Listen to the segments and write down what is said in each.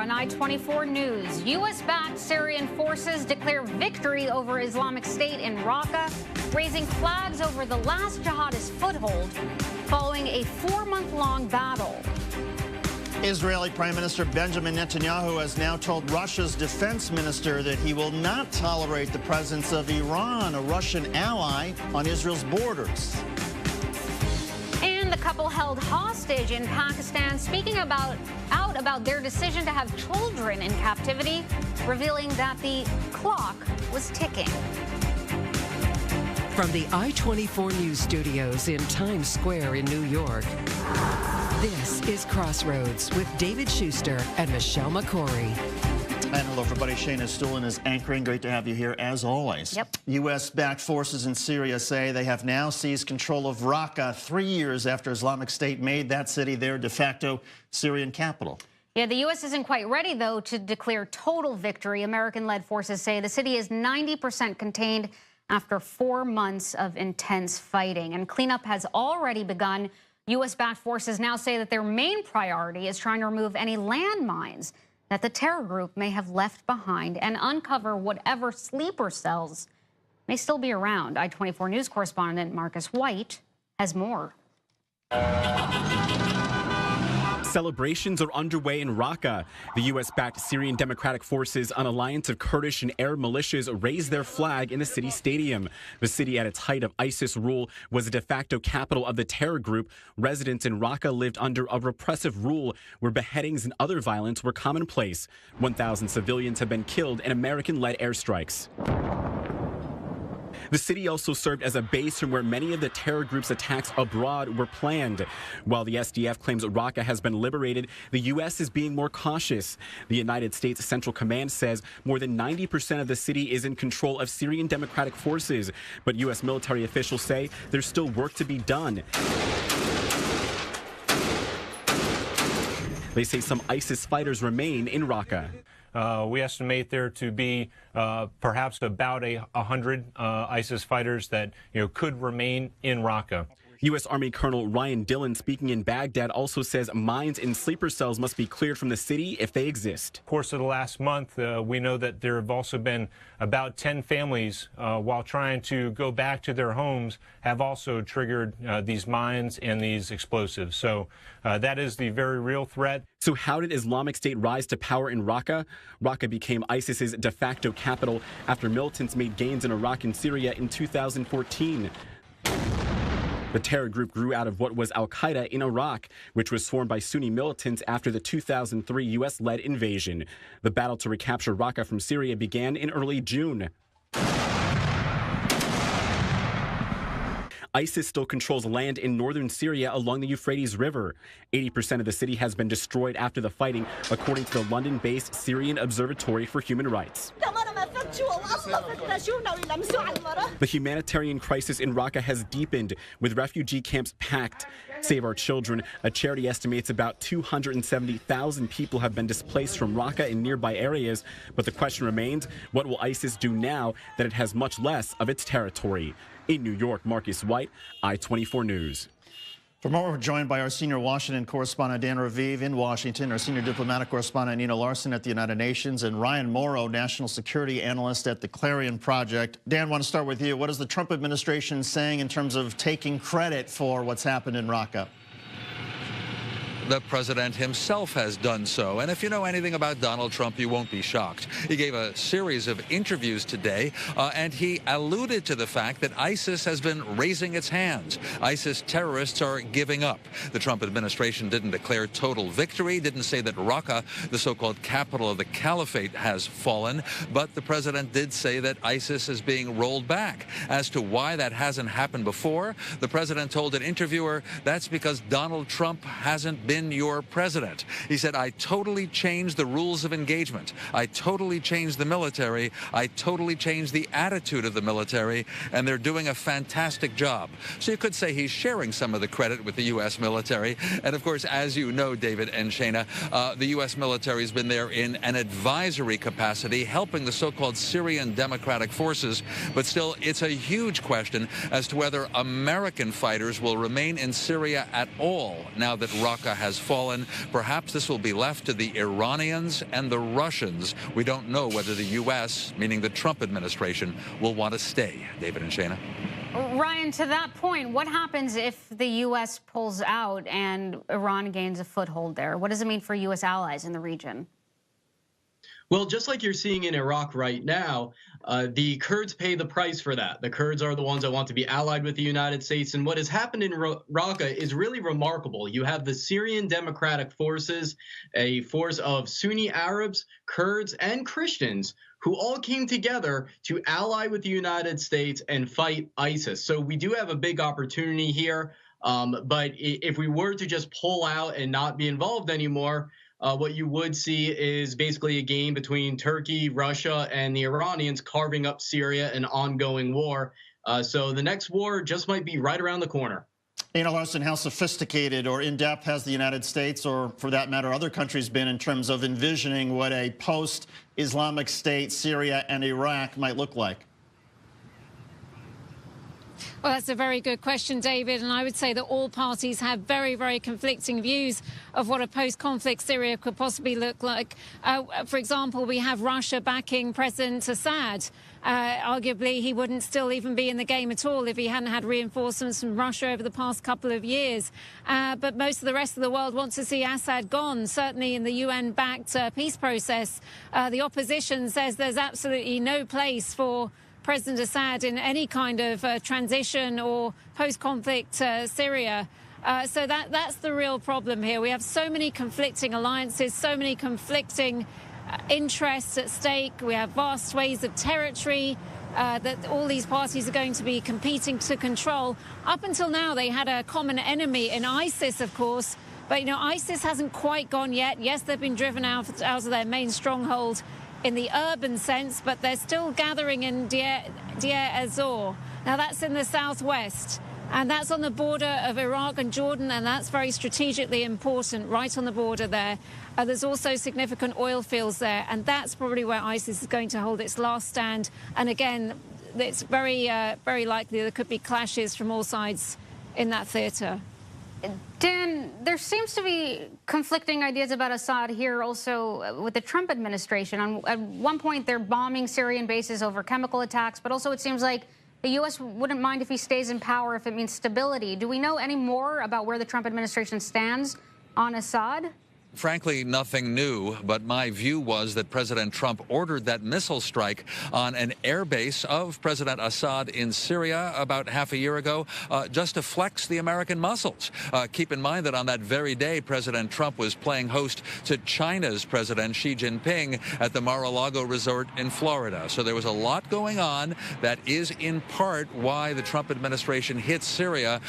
on I-24 News. U.S.-backed Syrian forces declare victory over Islamic State in Raqqa, raising flags over the last jihadist foothold following a 4-month-long battle. Israeli Prime Minister Benjamin Netanyahu has now told Russia's defense minister that he will not tolerate the presence of Iran, a Russian ally, on Israel's borders. And the couple held hostage in Pakistan speaking out about their decision to have children in captivity, revealing that the clock was ticking. From the I-24 News studios in Times Square in New York, this is Crossroads with David Schuster and Michelle McCory. And hello, everybody. Shayna Stulin is anchoring. Great to have you here, as always. Yep. U.S.-backed forces in Syria say they have now seized control of Raqqa 3 years after Islamic State made that city their de facto Syrian capital. Yeah, the U.S. isn't quite ready, though, to declare total victory. American-led forces say the city is 90% contained after 4 months of intense fighting. And cleanup has already begun. U.S.-backed forces now say that their main priority is trying to remove any landmines that the terror group may have left behind and uncover whatever sleeper cells may still be around. I-24 News correspondent Marcus White has more. Celebrations are underway in Raqqa. The U.S.-backed Syrian Democratic Forces, an alliance of Kurdish and Arab militias, raised their flag in the city stadium. The city, at its height of ISIS rule, was the de facto capital of the terror group. Residents in Raqqa lived under a repressive rule where beheadings and other violence were commonplace. 1,000 civilians have been killed in American-led airstrikes. The city also served as a base from where many of the terror group's attacks abroad were planned. While the SDF claims Raqqa has been liberated, the U.S. is being more cautious. The United States Central Command says more than 90% of the city is in control of Syrian Democratic Forces, but U.S. military officials say there's still work to be done. They say some ISIS fighters remain in Raqqa. We estimate there to be perhaps about 100 ISIS fighters that could remain in Raqqa. U.S. Army Colonel Ryan Dillon, speaking in Baghdad, also says mines in sleeper cells must be cleared from the city if they exist. Course of the last month, we know that there have also been about 10 families, while trying to go back to their homes, have also triggered these mines and these explosives. So that is the very real threat. So how did Islamic State rise to power in Raqqa? Raqqa became ISIS's de facto capital after militants made gains in Iraq and Syria in 2014. The terror group grew out of what was al-Qaeda in Iraq, which was formed by Sunni militants after the 2003 U.S.-led invasion. The battle to recapture Raqqa from Syria began in early June. ISIS still controls land in northern Syria along the Euphrates River. 80% of the city has been destroyed after the fighting, according to the London-based Syrian Observatory for Human Rights. The humanitarian crisis in Raqqa has deepened, with refugee camps packed. Save Our Children, a charity, estimates about 270,000 people have been displaced from Raqqa and nearby areas. But the question remains, what will ISIS do now that it has much less of its territory? In New York, Marcus White, I-24 News. For more, we're joined by our senior Washington correspondent, Dan Raviv in Washington, our senior diplomatic correspondent, Nina Larson at the United Nations, and Ryan Mauro, national security analyst at the Clarion Project. Dan, I want to start with you. What is the Trump administration saying in terms of taking credit for what's happened in Raqqa? The president himself has done so. And if you know anything about Donald Trump, you won't be shocked. He gave a series of interviews today, and he alluded to the fact that ISIS has been raising its hands. ISIS terrorists are giving up. The Trump administration didn't declare total victory, didn't say that Raqqa, the so-called capital of the caliphate, has fallen, but the president did say that ISIS is being rolled back. As to why that hasn't happened before, the president told an interviewer that's because Donald Trump hasn't been your president. He said, I totally changed the rules of engagement. I totally changed the military. I totally changed the attitude of the military, and they're doing a fantastic job. So you could say he's sharing some of the credit with the U.S. military. And of course, as you know, David and Shayna, the U.S. military has been there in an advisory capacity, helping the so-called Syrian Democratic Forces. But still, it's a huge question as to whether American fighters will remain in Syria at all now that Raqqa has has fallen. Perhaps this will be left to the Iranians and the Russians. We don't know whether the U.S., meaning the Trump administration, will want to stay. David and Shana. Ryan, to that point, what happens if the U.S. pulls out and Iran gains a foothold there? What does it mean for U.S. allies in the region? Well, just like you're seeing in Iraq right now, the Kurds pay the price for that. The Kurds are the ones that want to be allied with the United States. And what has happened in Raqqa is really remarkable. You have the Syrian Democratic Forces, a force of Sunni Arabs, Kurds, and Christians who all came together to ally with the United States and fight ISIS. So we do have a big opportunity here. But if we were to just pull out and not be involved anymore, what you would see is basically a game between Turkey, Russia, and the Iranians carving up Syria, an ongoing war. So the next war just might be right around the corner. Larson, how sophisticated or in-depth has the United States, or for that matter, other countries been in terms of envisioning what a post-Islamic State Syria and Iraq might look like? Well, that's a very good question, David. And I would say that all parties have very, very conflicting views of what a post-conflict Syria could possibly look like. For example, we have Russia backing President Assad. Arguably, he wouldn't still even be in the game at all if he hadn't had reinforcements from Russia over the past couple of years. But most of the rest of the world wants to see Assad gone, certainly in the UN-backed peace process. The opposition says there's absolutely no place for President Assad in any kind of transition or post-conflict Syria. So that's the real problem here. We have so many conflicting alliances, so many conflicting interests at stake. We have vast swathes of territory that all these parties are going to be competing to control. Up until now, they had a common enemy in ISIS, of course. But, ISIS hasn't quite gone yet. Yes, they've been driven out of their main stronghold in the urban sense, but they're still gathering in Deir ez-Zor. Now, that's in the southwest, and that's on the border of Iraq and Jordan, and that's very strategically important, right on the border there. There's also significant oil fields there, and that's probably where ISIS is going to hold its last stand. And again, it's very, very likely there could be clashes from all sides in that theater. Dan, there seems to be conflicting ideas about Assad here also with the Trump administration. At one point, they're bombing Syrian bases over chemical attacks, but also it seems like the U.S. wouldn't mind if he stays in power if it means stability. Do we know any more about where the Trump administration stands on Assad? Frankly, nothing new, but my view was that President Trump ordered that missile strike on an airbase of President Assad in Syria about half a year ago, just to flex the American muscles. Keep in mind that on that very day, President Trump was playing host to China's President Xi Jinping at the Mar-a-Lago resort in Florida. So there was a lot going on. That is in part why the Trump administration hit Syria.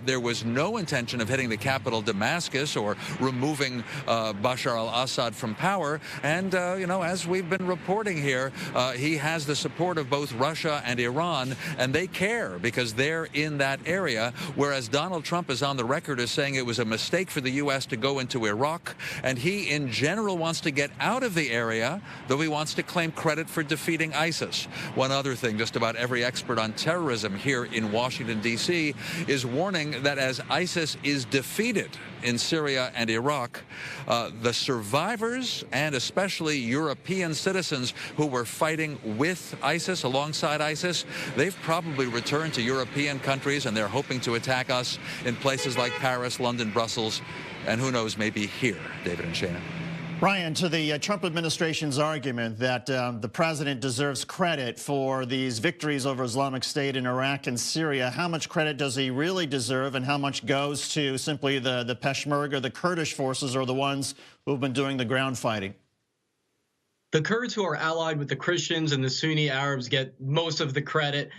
There was no intention of hitting the capital, Damascus, or removing Bashar al-Assad from power. And, as we've been reporting here, he has the support of both Russia and Iran, and they care because they're in that area, whereas Donald Trump is on the record as saying it was a mistake for the U.S. to go into Iraq, and he, in general, wants to get out of the area, though he wants to claim credit for defeating ISIS. One other thing, just about every expert on terrorism here in Washington, D.C., is warning that as ISIS is defeated in Syria and Iraq, the survivors, and especially European citizens who were fighting with ISIS, alongside ISIS, they've probably returned to European countries, and they're hoping to attack us in places like Paris, London, Brussels, and who knows, maybe here. David and Shana. Ryan, to the Trump administration's argument that the president deserves credit for these victories over Islamic State in Iraq and Syria, how much credit does he really deserve, and how much goes to simply the Peshmerga, the Kurdish forces, or the ones who've been doing the ground fighting? The Kurds, who are allied with the Christians and the Sunni Arabs, get most of the credit,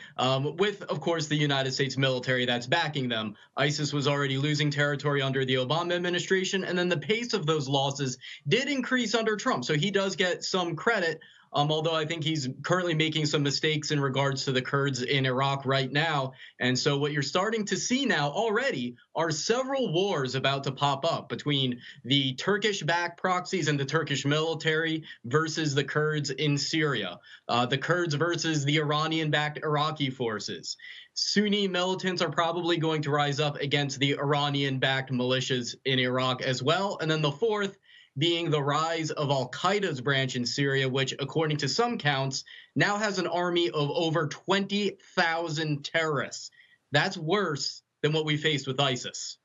with, of course, the United States military that's backing them. ISIS was already losing territory under the Obama administration, and then the pace of those losses did increase under Trump. So he does get some credit. although I think he's currently making some mistakes in regards to the Kurds in Iraq right now. And so what you're starting to see now already are several wars about to pop up between the Turkish-backed proxies and the Turkish military versus the Kurds in Syria, the Kurds versus the Iranian-backed Iraqi forces. Sunni militants are probably going to rise up against the Iranian-backed militias in Iraq as well. And then the fourth being the rise of al-Qaeda's branch in Syria, which, according to some counts, now has an army of over 20,000 terrorists. That's worse than what we faced with ISIS.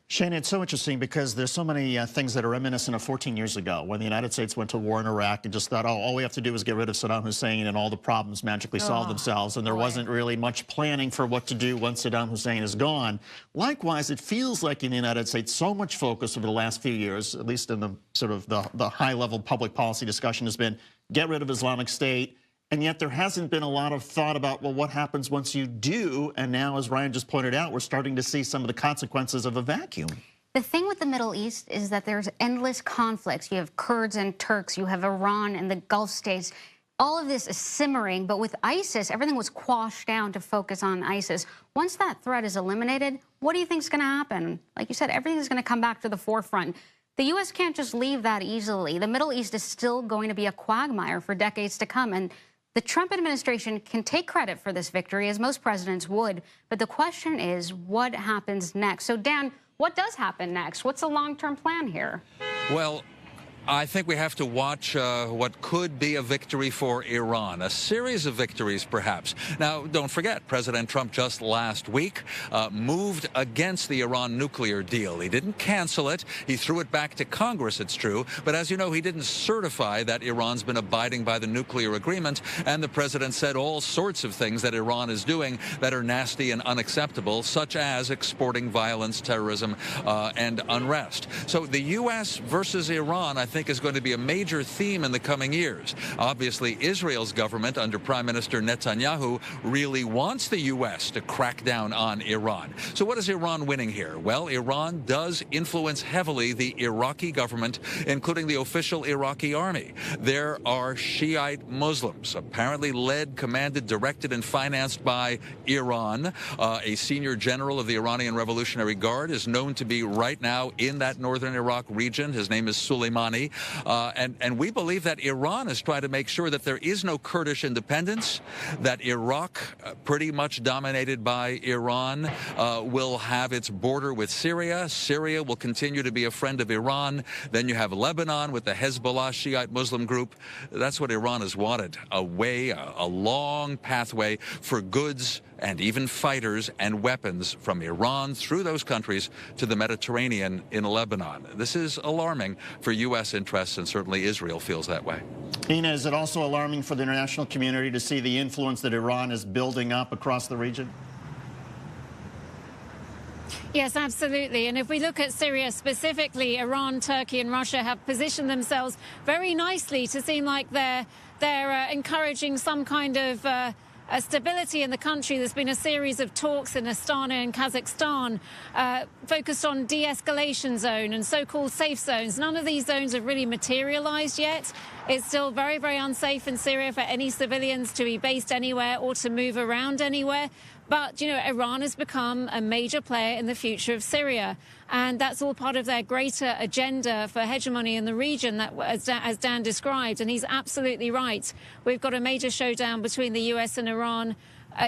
Shane, it's so interesting because there's so many things that are reminiscent of 14 years ago when the United States went to war in Iraq and just thought, oh, all we have to do is get rid of Saddam Hussein and all the problems magically solve themselves. And there wasn't really much planning for what to do once Saddam Hussein is gone. Likewise, it feels like in the United States, so much focus over the last few years, at least in the sort of the high-level public policy discussion, has been get rid of Islamic State. And yet there hasn't been a lot of thought about, well, what happens once you do? And now, as Ryan just pointed out, we're starting to see some of the consequences of a vacuum. The thing with the Middle East is that there's endless conflicts. You have Kurds and Turks, you have Iran and the Gulf states. All of this is simmering, but with ISIS, everything was quashed down to focus on ISIS. Once that threat is eliminated, what do you think is going to happen? Like you said, everything is going to come back to the forefront. The U.S. can't just leave that easily. The Middle East is still going to be a quagmire for decades to come, and the Trump administration can take credit for this victory, as most presidents would, but the question is, what happens next? So, Dan, what does happen next? What's the long-term plan here? Well, I think we have to watch what could be a victory for Iran, a series of victories, perhaps. Now, don't forget, President Trump just last week moved against the Iran nuclear deal. He didn't cancel it. He threw it back to Congress, it's true. But as you know, he didn't certify that Iran's been abiding by the nuclear agreement. And the president said all sorts of things that Iran is doing that are nasty and unacceptable, such as exporting violence, terrorism, and unrest. So the U.S. versus Iran, I think, is going to be a major theme in the coming years. Obviously, Israel's government under Prime Minister Netanyahu really wants the U.S. to crack down on Iran. So what is Iran winning here? Well, Iran does influence heavily the Iraqi government, including the official Iraqi army. There are Shiite Muslims, apparently led, commanded, directed, and financed by Iran. A senior general of the Iranian Revolutionary Guard is known to be right now in that northern Iraq region. His name is Soleimani. And we believe that Iran is trying to make sure that there is no Kurdish independence, that Iraq, pretty much dominated by Iran, will have its border with Syria. Syria will continue to be a friend of Iran. Then you have Lebanon with the Hezbollah Shiite Muslim group. That's what Iran has wanted, a way, a long pathway for goods and even fighters and weapons from Iran through those countries to the Mediterranean in Lebanon. This is alarming for U.S. interests, and certainly Israel feels that way. Ina, is it also alarming for the international community to see the influence that Iran is building up across the region? Yes, absolutely. And if we look at Syria specifically, Iran, Turkey and Russia have positioned themselves very nicely to seem like they're encouraging some kind of stability in the country. There's been a series of talks in Astana and Kazakhstan focused on de-escalation zone and so-called safe zones. None of these zones have really materialized yet. It's still very, very unsafe in Syria for any civilians to be based anywhere or to move around anywhere. But, you know, Iran has become a major player in the future of Syria. And that's all part of their greater agenda for hegemony in the region, that, as Dan described. And he's absolutely right. We've got a major showdown between the U.S. and Iran,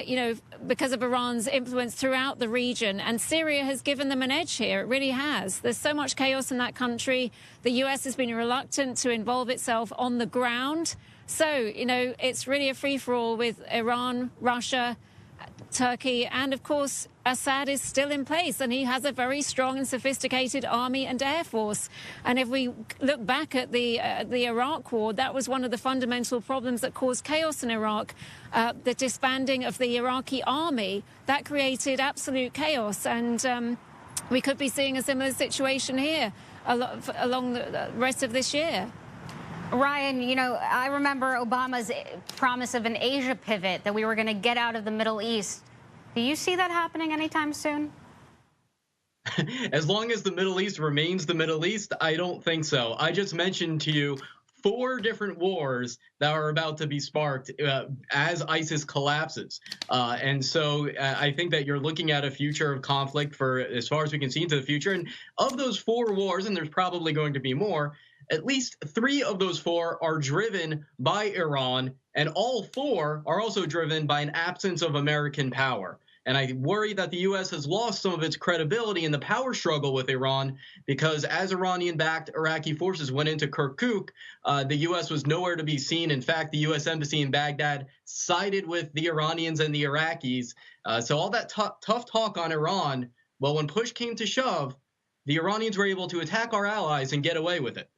you know, because of Iran's influence throughout the region. And Syria has given them an edge here. It really has. There's so much chaos in that country. The U.S. has been reluctant to involve itself on the ground. So, you know, it's really a free-for-all with Iran, Russia, Turkey, and of course Assad is still in place, and he has a very strong and sophisticated army and air force. And if we look back at the Iraq war, that was one of the fundamental problems that caused chaos in Iraq. The disbanding of the Iraqi army, that created absolute chaos, and we could be seeing a similar situation here along the rest of this year. Ryan, you know, I remember Obama's promise of an Asia pivot, that we were going to get out of the Middle East. Do you see that happening anytime soon? As long as the Middle East remains the Middle East, I don't think so. I just mentioned to you 4 different wars that are about to be sparked as ISIS collapses. And so I think that you're looking at a future of conflict for as far as we can see into the future. And of those 4 wars, and there's probably going to be more, at least 3 of those 4 are driven by Iran, and all 4 are also driven by an absence of American power. And I worry that the U.S. has lost some of its credibility in the power struggle with Iran, because as Iranian-backed Iraqi forces went into Kirkuk, the U.S. was nowhere to be seen. In fact, the U.S. embassy in Baghdad sided with the Iranians and the Iraqis. So all that tough talk on Iran, well, when push came to shove, the Iranians were able to attack our allies and get away with it.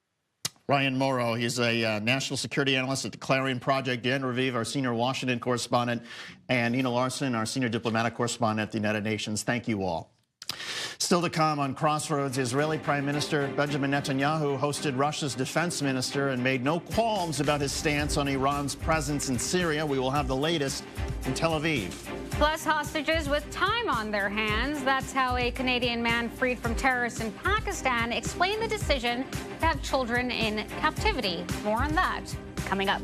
Ryan Mauro, he's a national security analyst at the Clarion Project. Dan Raviv, our senior Washington correspondent, and Nina Larson, our senior diplomatic correspondent at the United Nations. Thank you all. Still to come on Crossroads, Israeli Prime Minister Benjamin Netanyahu hosted Russia's defense minister and made no qualms about his stance on Iran's presence in Syria. We will have the latest in Tel Aviv. Plus, hostages with time on their hands. That's how a Canadian man freed from terrorists in Pakistan explained the decision to have children in captivity. More on that coming up.